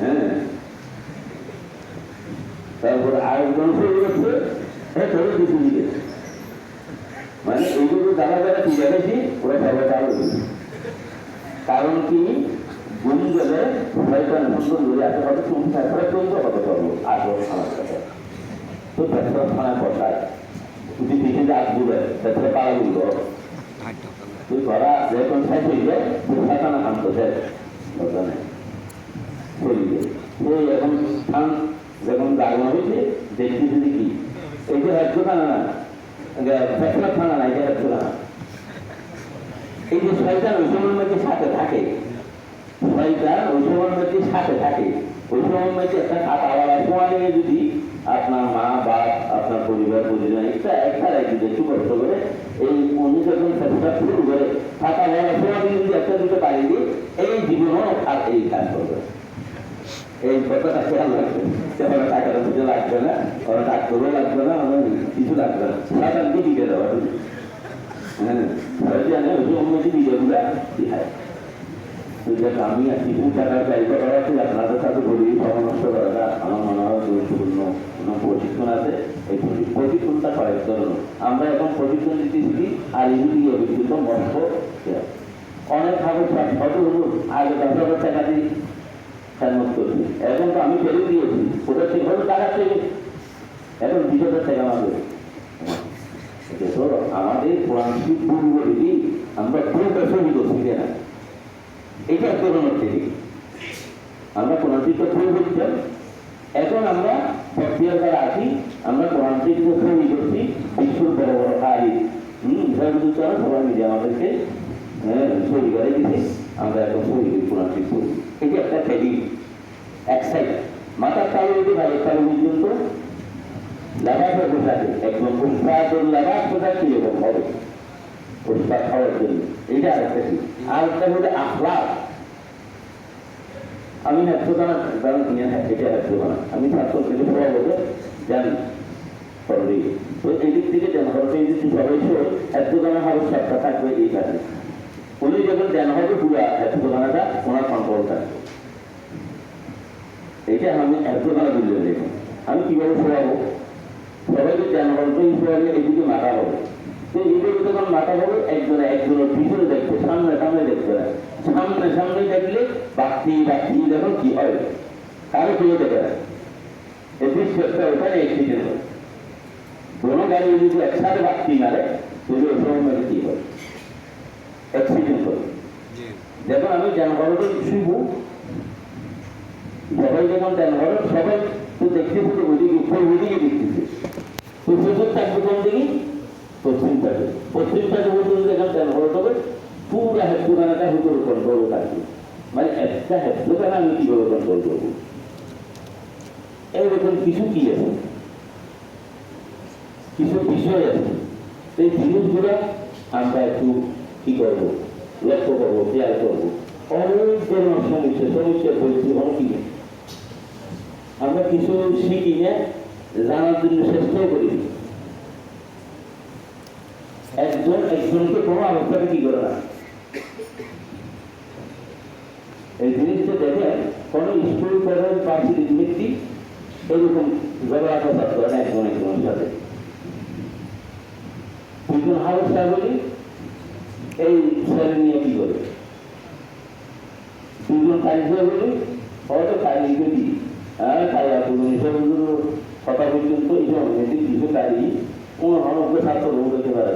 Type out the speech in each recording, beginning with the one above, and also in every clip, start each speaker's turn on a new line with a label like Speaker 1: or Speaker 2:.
Speaker 1: হ্যাঁ, তারপরে আরেকজন শুরু করছে, হ্যাঁ ধরে কিছু দিকে, মানে এইগুলো যারা যারা ফিরে গেছি ওরা সবাই চালু হয়েছে। কারণ কি গুণ গেলে শয়তান সুন্দর ধরে আসতে হবে, তুমি ফেসরা পর্যন্ত হতে পারবো আসবো আমার কাছে। তো ফেসরা থানায় বসায় তুই দেখে যে আসবো ফেসরা পাড়া গুলি করো, তুই ঘরা যখন শেষ হয়ে যায় তুই ফাঁকানা খান্ত শেষ দরকার নেই চলিয়ে। তো এখন স্থান যখন দাঁড়ানো হয়েছে দেখছি যদি কি এই যে হেড থানা না, ফেসরা থানা না, এটা হেড থানা। এই যে শয়তান ওই সময়ের মধ্যে সাথে থাকে, শয়তান ওই সময়ের মধ্যে সাথে থাকে, ওই সময়ের মধ্যে একটা খাতাওয়ালা সময় যদি আপনার মা বাপ আপনার পরিবার পরিজন একটা যদি একটু কষ্ট করে এই উনি যখন চেষ্টা শুরু করে খাতাওয়ালা সময় যদি একটা দুটো বাড়ি দিয়ে এই জীবনও আর এই কাজ করবে। এই কথাটা খেয়াল রাখবে, ওরা টাকাটা দিতে লাগবে না, ওরা ডাক্তারও লাগবে না, আমার কিছু লাগবে না, সাধারণকে দিতে দেওয়া। হ্যাঁ, জানে ওই উন্নতি ভিডিওগুলো দেখায়। আমি আর কিছু টাকার চাইতে করা আছে, আপনাদের সাথে বলি পরামর্শ করাটা আমার মনে হয় গুরুত্বপূর্ণ কোনো প্রশিক্ষণ আছে। এই প্রশিক্ষণটা করার জন্য আমরা এখন প্রশিক্ষণ দিতেছি আর এগুলি অভিজ্ঞতা মস্ত অনেক ভাবে হয়তো আগে 10,000 টাকা দিয়ে খেলমত করছি, এখন তো আমি ফেলে দিয়েছি, ওটা সেভাবে টাকা চেয়ে এখন 20,000 টাকা মারবে। দেখো আমাদের কোরআন পূর্ব দিদি আমরা পুরোটা সহি করছি না, এটা করোনার থেকে আমরা কোরআন শিক্ষা সহি করছিলাম। এখন আমরা সক্রিয় যারা আছি আমরা কোরআন শিক্ষা সহি করছি, বিশ্বর বড় বড় হারি তারা সবাই মিলে আমাদেরকে সহি করে দিতে আমরা এখন সহি করি কোরআন শিক্ষা। এটা একটা ট্রেডিং এক সাইড মাথার চালু যদি ভালো চালু পর্যন্ত লাগাতে বোঝাতে একদম উৎপাদন লাগাত বোঝা কিরকম হবে উৎপাদ খাওয়ার জন্য, এইটা আরেকটা কি। আর একটা হলে আখলাক। আমি একশোখানা কারণ কিনে এটা একশোখানা আমি ছাত্র থেকে সবাই বলে জানি সরি, তো এই দিক থেকে জানা হবে এই দিক সবাই একশোখানা হাউস সবটা থাকবে এই কাজে। উনি যখন জানা হবে পুরো একশোখানাটা ওনার কন্ট্রোল থাকবে। এইটা আমি একশোখানা বুঝলে দেখুন আমি কিভাবে শোয়াবো, সবাইকে জানবো হিসেবে এদিকে মাথা হবে, তো এদিকে যখন মাথা হবে একজনের পিছনে দেখবে, সামনে সামনে দেখবে না, সামনে সামনে দেখলে বাড়তি বাড়তি যখন কি হয় কারো কেউ দেখে না, এটি চেষ্টা ওখানে অ্যাক্সিডেন্ট হয়। কোনো গাড়ি যদি একসাথে বাড়তি মারে তাহলে ওই সময় কি হয় অ্যাক্সিডেন্ট হয়। যখন আমি জানবো শুভ সবাই যখন জানবো সবাই তো দেখতেছে তো ওইদিকে ওইদিকে দেখতেছে, তো সুযোগ থাকবে কোন দিকে পশ্চিম পাশে, পশ্চিম পাশে বলতে যখন জানবো তবে পুরা হেডফোনাটা হুটোর কন্ট্রোল থাকবে, মানে একটা হেডফোন আমি কিভাবে কন্ট্রোল করবো। এইরকম কিছু কি আছে, কিছু বিষয় আছে, সেই জিনিসগুলো আমরা একটু কি করবো লক্ষ্য করবো খেয়াল করবো। অনেক ধরনের সমস্যা বলছি অনেক কি আমরা কিছু শিখি না, জানার জন্য চেষ্টাও করি। একজন একজনকে কোনো অবস্থাতে কি করে না, এই জিনিসটা দেখে কোন স্কুল কলেজ পার্সিটিক ব্যক্তি এরকম ব্যবহার করে না একজন একজনের সাথে। দুজন হাউস বলি এই ছেলে নিয়ে কি করে, দুজন কারিগর বলি হয়তো কারিগর কি কথা পর্যন্ত এই যে কিছু কারি অনগ্র ছাত্র রোগ হতে পারে,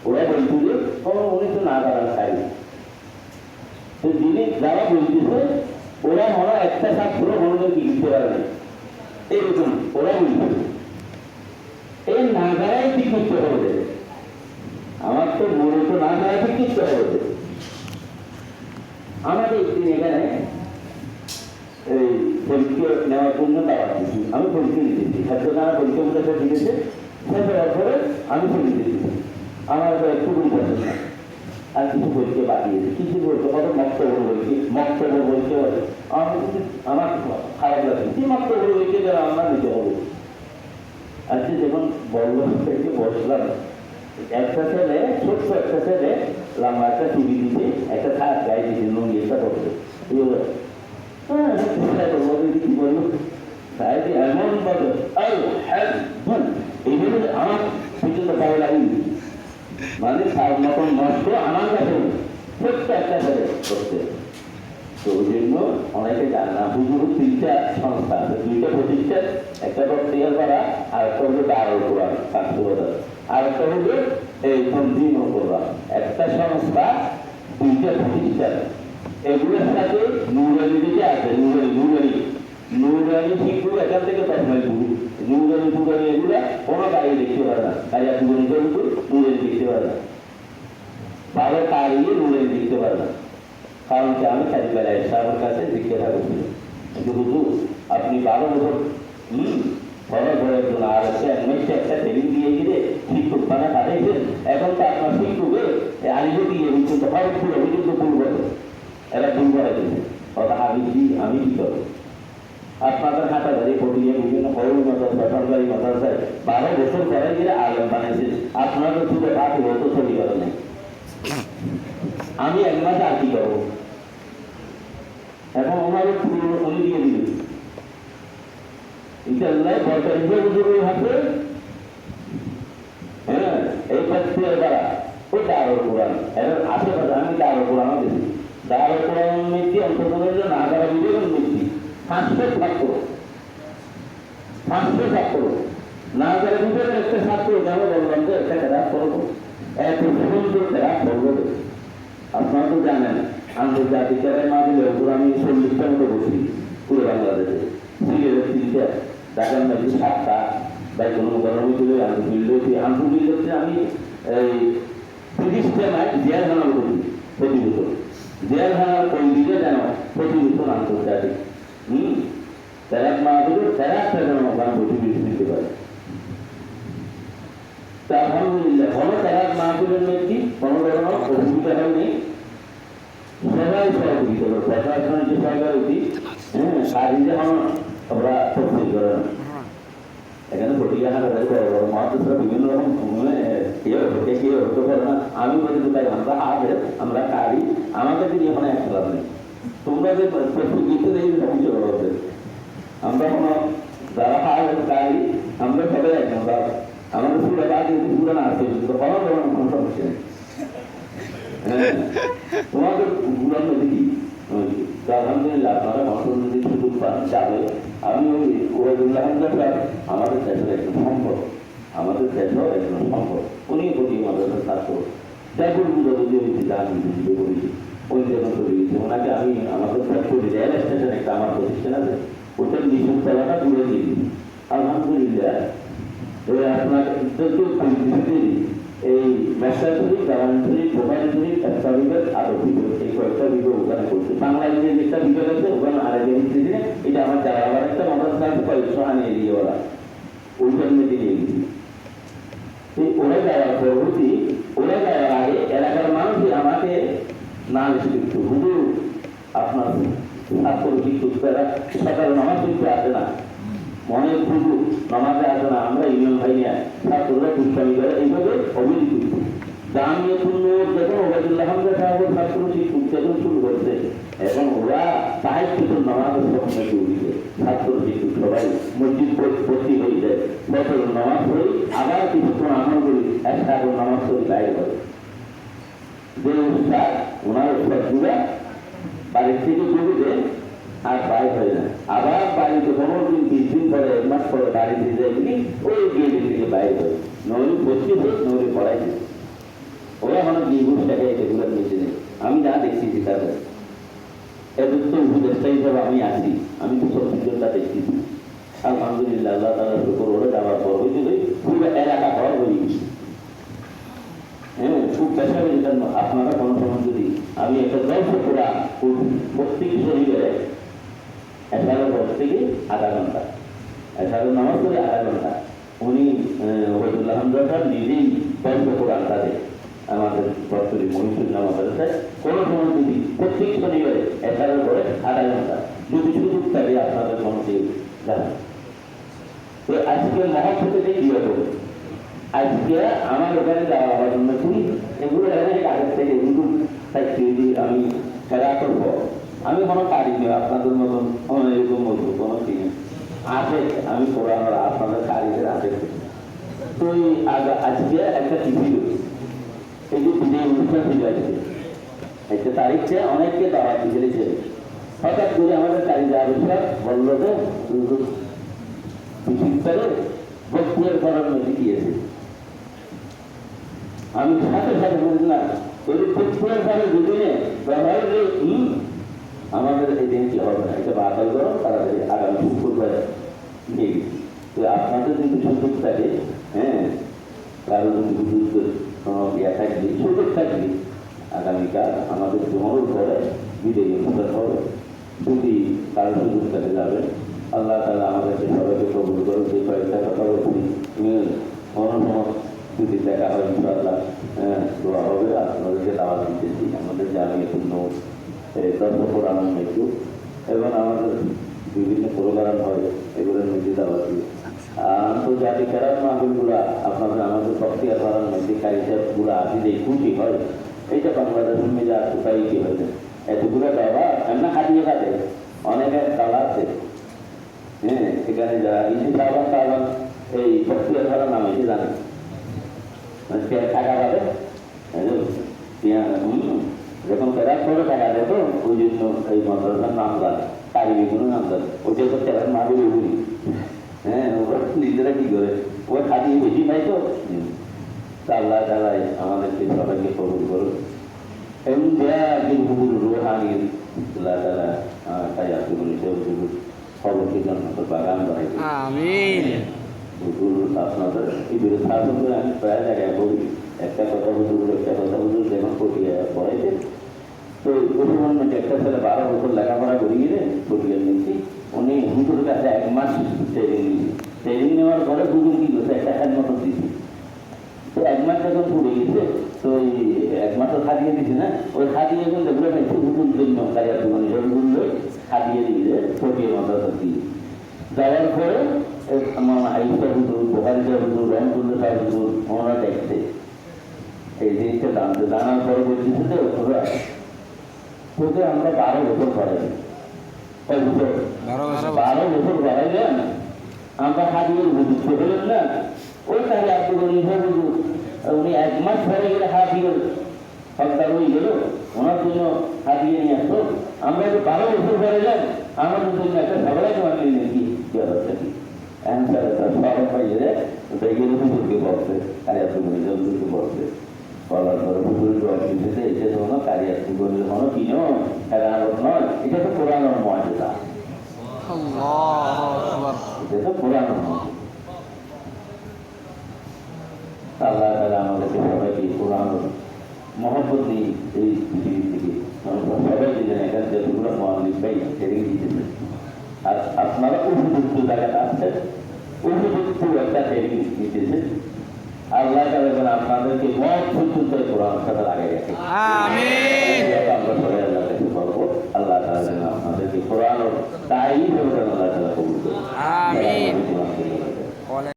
Speaker 1: ওরা বলছে যে উনি তো না দাঁড়ান কারি, তো যিনি যারা বলতেছে ওরা মনে একটা ছাত্র মনোযোগ কি দিতে পারে না, এইরকম ওরা বলছে এই না দাঁড়াই ঠিক করতে হবে, আমার তো মনে তো না দাঁড়াই ঠিক করতে হবে। আমাদের একদিন এখানে এই পরীক্ষা নেওয়ার জন্য দাওয়াত দিচ্ছি, আমি পরীক্ষা দিতেছি, ছাত্ররা পরীক্ষা উঠে দিয়েছে, শেষ হওয়ার পরে আমি পরীক্ষা দিতেছি, আমার একটু বুঝতে না আর কিছু পরীক্ষা বাড়িয়েছে, কিছু বলতে কত মক্তব্য বলতে হবে আমার খারাপ লাগছে, কি মক্তব্য বলতে যারা আমরা নিতে হবে। আজকে যখন বড় থেকে বসলাম একটা ছেলে ছোট্ট একটা ছেলে লম্বা একটা টিভি দিতে একটা খারাপ গায়ে দিতে নুন একটা করবে কি বলবো সাহেবী এমন বলে এইভাবে আমার পর্যন্ত ভালো লাগে মানে তার মতন নষ্ট আমার কাছে ছোট্ট একটা করে করতে। তো ওই জন্য অনেকে জানে না হুজুর তিনটা সংস্থা আছে, দুইটা প্রতিষ্ঠান, একটা বক্তিয়ার করা আর একটা হলো দারুল কোরআন কাকবাজার, আর একটা হলো এই তনজিম কোরআন। একটা সংস্থা দুইটা প্রতিষ্ঠান, এগুলোর সাথে নুরানি দিকে আছে, নুরানি শিক্ষক এখান থেকে 10 মাইল দূর। নুরানি এগুলা কোনো গাড়ি দেখতে পারে না, কাজা নুরানি দেখতে পারে না, ভালো কারিয়ে নুরানি দেখতে পারে না। কারণ কি আমি চারিবেলায় সাহেবের কাছে জিজ্ঞাসা করছিল কিন্তু হুজুর আপনি 12 বছর ঘরে ঘরে একজন আর একটা ট্রেনিং দিয়ে গিয়ে শিক্ষক বানা পাঠাইছেন, এখন তো আপনার শিক্ষকের আলিগো দিয়ে কিন্তু হরপুর অভিযুক্ত পূর্ব এরা ভুল করে দিয়েছে। কথা আমি কি করবো? আপনাদের হাঁটাধারি পটিয়ে বিভিন্ন হরুল মাদ্রাসা সরকারি মাদ্রাসায় 12 বছর পরে গিয়ে আলম বানাইছেন, আপনাদের শুধু বাকি হতো ছবি করে নেই। আমি 1 মাসে আর কি করবো? এখন ওনারও উনি দিয়ে দিল ইনশাআল্লাহ 45 বছরের হাতে। হ্যাঁ, এই পত্রিকার দ্বারা ওই দারুল কোরআন এর আশেপাশে আমি দারুল কোরআনও দিচ্ছি। দারুল কোরআন মিষ্টি অন্তত না করা বিবেচন মিষ্টি 500 ছাত্র না করে বিবেচন একটা ছাত্র যাবো বললাম যে একটা ক্লাস করবো, এত সুন্দর ক্লাস করবো। আপনারা তো জানেন আন্তর্জাতিক মাহফিলে ওপর আমি 40টার মতো বসি পুরো বাংলাদেশে। সিলেটের 3টা, ঢাকার মধ্যে 7টা, তাই কোনো গরমে চলে আন্তর্জাতিক হচ্ছে আমি এই 30টা মাইল জেলখানা করি প্রতি বছর। জেলখানার কয়েদিকে যেন প্রতি বছর আন্তর্জাতিক তেরাক মাহফিলে 13টা যেন ওখানে বসে দিতে পারে। তা আলহামদুলিল্লাহ কোনো তেরাক মাহফিলের মধ্যে কোনো ধরনের অসুবিধা হয়নি, সবাই সহযোগিতা করে। প্রশাসনের যে সরকার উচিত কাজে যেমন আমরা তফসিল করে না, এখানে ঘটিয়া হাঁটা বড় বড় মহাদেশরা বিভিন্ন রকম কেউ হতে পারে না। আমি বলি তো তাই আমরা আগে আমরা কারি আমাদের দিন এখন একসাথ নেই, তোমরা যে প্রস্তুত এই কিছু হবে আমরা কোনো যারা কারি আমরা সবাই একদম আমাদের পুরো বাকি পুরো না আছে কোনো ধরনের কোনো সমস্যা নেই। তোমাদের গুলাম দেখি আলহামদুলিল্লাহ আপনারা মহাসমিতির সুযোগ পান যাবে। আমি ওই ওয়াইদুল্লাহ আমাদের দেশের একজন সম্পদ, উনি প্রতি মাদ্রাসার ছাত্র যাইপুর আমি বলেছি ওই যখন চলে গেছি ওনাকে আমি আমাদের রেল স্টেশন একটা আমার প্রতিষ্ঠান আছে ওটার নিচুর তলাটা তুলে দিয়েছি। আলহামদুলিল্লাহ আপনাকে এই মেসাজরি গারান্টারি প্রোভাইডারি একটা বিভাগ আরো বিভাগ এই কয়েকটা বিভাগ ওখানে করছে। বাংলা ইংরেজি একটা বিভাগ আছে ওখানে আরেকটা দিনে এটা আমার যারা আবার একটা মাদ্রাসা আছে কয়েকশো আনিয়ে দিয়ে ওরা ওইখানে দিয়ে গেছি। ওরা যাওয়ার পরবর্তী ওরা যাওয়ার আগে এলাকার মানুষই আমাকে নাম শিখত হুজুর আপনার ছাত্র শিক্ষক সকালে নামাজ কিন্তু আসে না, মনে পুজো নামাজে আসে না, আমরা ইউনিয়ন ভাই নিয়ে ছাত্ররা দুষ্টামি করে এইভাবে অভিযোগ করছি। জামিয়া পূর্ণ যখন ওবায়দুল্লাহ হামজা সাহেবের ছাত্র শিক্ষক যখন শুরু করছে এখন ওরা সাহিত্য নামাজের স্বপ্নে উঠছে, ছাত্র শিক্ষক সবাই মসজিদ ভর্তি হয়ে যায়, বছর নামাজ পড়ি আবার কিছুক্ষণ আমল করি একটা নামাজ পড়ি বাইরে করে যে উৎসাহ ওনার উৎসাহগুলা বাড়ির থেকে জমিতে আর বাইর হয় না, আবার বাড়িতে 15 দিন 20 দিন পরে 1 মাস পরে বাড়িতে যায়নি ওই গেটের থেকে বাইরে হয় নইলে ভর্তি হয়ে নইলে পড়াইছে। ওরা মানে বিঘুষ টাকা এগুলো নিয়েছে নেই। আমি যা দেখছি তাদের এদের তো উপদেষ্টা হিসাবে আমি আসি, আমি তো সব সুন্দরটা দেখছি। আলহামদুলিল্লাহ আল্লাহ তাআলার শুকর ওরা যাওয়ার পর হয়েছিল পুরো এলাকা ঘর হয়ে গেছে। হ্যাঁ, খুব পেশা হয়ে যেতেন আপনারা কোনো সময় যদি আমি একটা দর্শ করা প্রত্যেক শরীরে 11 থেকে আধা ঘন্টা 11 নামাজ করে আধা ঘন্টা উনি ওবায়দুল্লাহ হামজা সাহেব নিজেই দর্শ কোরআন তাদের আমাদের বছরী মহিষুর নামা ব্যবসায় কোনো সময় যদি প্রত্যেক শনিবারে 11 করে আধা ঘন্টা যদি সুযোগ থাকে আপনাদের মনকে জানান। তো আজকে মহাক্ষেত্রে কি হবে আজকে আমার ওখানে যাওয়া আমার জন্য তুমি এগুলো আগের থেকে এগুলো আমি খেলা করবো আমি কোনো কারি নেই আপনাদের মতন এরকম বলবো কোনো আসে আমি কোরআনের আপনাদের কারিগের আসে তো আজকে একটা টিভি এই যে বিজয় অনুষ্ঠান ছিল আজকে একটা তারিখে অনেককে দাওয়াত দিয়েছে হঠাৎ করে আমাদের কারিগর আবিষ্কার বললো যে বিশেষভাবে বক্তিয়ার করার মধ্যে গিয়েছে আমি সাথে সাথে বুঝলাম ওই বক্তিয়ার ভাবে দুদিনে ব্যবহার আমাদের এই দিন কি হবে না এটা বাতিল করো তাড়াতাড়ি আগামী শুক্রবার নিয়ে গেছি তো আপনাদের যদি সুযোগ থাকে হ্যাঁ কারো যদি বুজুর্গ কোনো ইয়া থাকবে সুযোগ থাকবে আগামীকাল আমাদের জমল করে বিদায়ী অনুষ্ঠান হবে যদি কারো সুযোগ থাকে যাবে আল্লাহ তাআলা আমাদেরকে সবাইকে কবুল করে যে কয়েকটা কথা বলছি অন্য যদি দেখা হয় ইনশাআল্লাহ দোয়া হবে আপনাদেরকে দাওয়াত দিতেছি আমাদের জামিয়াতুন নূর দর্শকর আনন্দ একটু এবং আমাদের বিভিন্ন প্রোগ্রাম হয় এগুলোর মধ্যে দাওয়াত দিই আন্তর্জাতিক খেলার মাহফিলগুলো আপনাদের আমাদের বক্তিয়ার করার মধ্যে কারিগরগুলো আসি যে খুশি হয় এইটা বাংলাদেশের মেয়ে আর কোথায় কি হয়েছে এতগুলো দেওয়া এমনি হাতিয়ে কাটে অনেকের কালা আছে হ্যাঁ এখানে যারা ইসি সাহবান এই বক্তিয়ার করার নাম এসে জানে টাকা পাবে যখন ফেরার করে টাকা দেবো ওই জন্য এই মাদ্রাসার নাম জানে কারিগরগুলো নাম জানে ওইটা তো ফেরার মাহফিল উঠি হ্যাঁ ওরা নিজেরা কি করে ওরা খাটিয়ে বেশি পাই তো আল্লাহ তাআলাই আমাদেরকে সবাইকে কবুল করুন এবং রুহানি আল্লাহ তাআলা তাই আপনি বলেছেন খবরকে জন্মত বাগান বানাই আমিন আপনাদের এই বিরুদ্ধে আমি প্রায় জায়গায় বলি একটা কথা হুজুর যেমন পটিয়া পড়াইছে তো মুসলমান একটা ছেলে 12 বছর লেখাপড়া করিয়ে পটিয়া নিয়েছি উনি হুজুরের কাছে 1 মাস ট্রেনিং নিয়েছি ট্রেনিং নেওয়ার পরে হুজুর কি করছে একটা হেলমেট দিয়েছি তো 1 মাস যখন পড়ে গেছে তো ওই 1 মাস খাটিয়ে দিছি না ওই খাটিয়ে এখন দেখলে পাইছি হুজুর জন্য কারিয়ার জীবনে হুজুর খাটিয়ে দিয়ে পটিয়া মাদ্রাসা দিয়ে যাওয়ার পরে আমার আইসা হুজুর বোখারিজা হুজুর রহমতুল্লাহ সাহেব হুজুর ওনারা দেখছে এই জিনিসটা জানতে জানার পরে বলতেছে যে ওরা তোকে আমরা 12 বছর পড়াই 12 বছর পড়াইলেন আমরা হাজির হুজুর হলেন না ওই তাহলে আপনি হুজুর উনি 1 মাস পরে গেলে হাজির সরকার হয়ে গেল ওনার জন্য হাজিয়ে নিয়ে আসতো আমরা যে 12 বছর পড়াইলাম আমাদের জন্য একটা ঝগড়াকে মানিয়ে নাকি ব্যবস্থা কি অ্যান্সার সবাই পাইয়ে দেখে হুজুরকে বলছে হুজুরকে বলছে বলার পরে হুজুর জবাব দিতে এটা তো না কারিয়ার জীবনের কোনো কিনো খেলানোর নয় এটা তো কোরআনের মুআজিজা এটা তো কোরআনের মুআজিজা আল্লাহ তাআলা আমাদেরকে সবাইকে কোরআনের মহব্বত নিয়ে এই পৃথিবী থেকে সবাই দিলেন এখানে যতগুলো মহালিক ভাই ট্রেনিং দিতেছেন আর আপনারা উপযুক্ত জায়গাটা আসছেন উপযুক্ত একটা ট্রেনিং দিতেছেন আল্লাহ তাআলা আপনাদেরকে মত পর্যন্ত কোরআনের সাথে লাগাই রাখে আমিন আমরা সবাই আল্লাহর কাছে বলবো আল্লাহ তাআলা আপনাদেরকে কোরআন ও তাই আল্লাহ তাআলা কবুল করুন আমিন